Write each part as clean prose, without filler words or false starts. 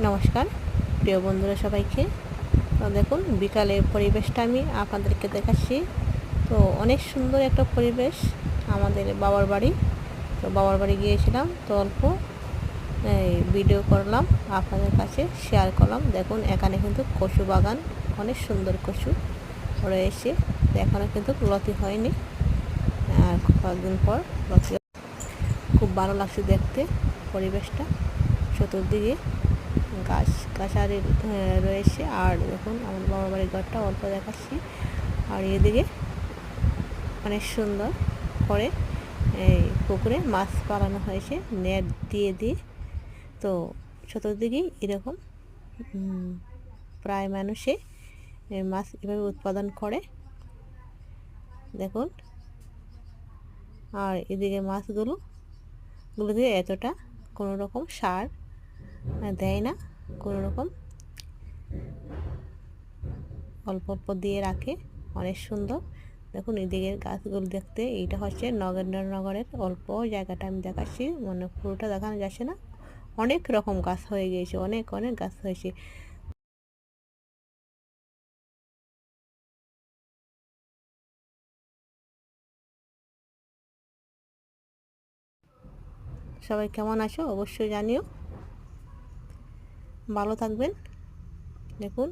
নমস্কার প্রিয় বন্ধুরা সবাইকে। তো দেখুন বিকালের পরিবেশটা আমি আপনাদেরকে দেখাচ্ছি। তো অনেক সুন্দর একটা পরিবেশ আমাদের বাবার বাড়ি। তো বাবার বাড়ি গিয়েছিলাম, তো অল্প ভিডিও করলাম, আপনাদের কাছে শেয়ার করলাম। দেখুন এখানে কিন্তু কচু বাগান, অনেক সুন্দর কচু রয়েছে। তো এখনও কিন্তু লতি হয়নি, আর কয়েকদিন পর লতি। খুব ভালো লাগছে দেখতে পরিবেশটা, চতুর্দিকে গাছ গাছালি রয়েছে। আর দেখুন আমার বাবার বাড়ির ঘরটা অল্প দেখাচ্ছি। আর এদিকে অনেক সুন্দর করে এই পুকুরে মাছ পালানো হয়েছে নেট দিয়ে। তো চতুর্দিকেই এরকম প্রায় মানুষে মাছ এভাবে উৎপাদন করে, দেখুন। আর এদিকে মাছগুলোতে এতটা কোনো রকম সার দেয় না, কোনো রকম অল্প অল্প দিয়ে রাখে, অনেক সুন্দর। দেখুন এদিকের গাছগুলো দেখতে, এইটা হচ্ছে নগেন্দ্রনগরের অল্প জায়গাটা আমি দেখাচ্ছি, মানে পুরোটা দেখানো যাচ্ছে না। অনেক রকম গাছ হয়ে গিয়েছে, অনেক অনেক গাছ হয়েছে। সবাই কেমন আছো অবশ্যই জানিও, ভালো থাকবেন। দেখুন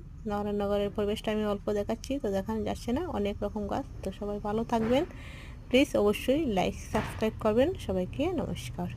নগরের পরিবেশটা আমি অল্প দেখাচ্ছি, তো দেখানো যাচ্ছে না, অনেক রকম গাছ। তো সবাই ভালো থাকবেন, প্লিজ অবশ্যই লাইক সাবস্ক্রাইব করবেন। সবাইকে নমস্কার।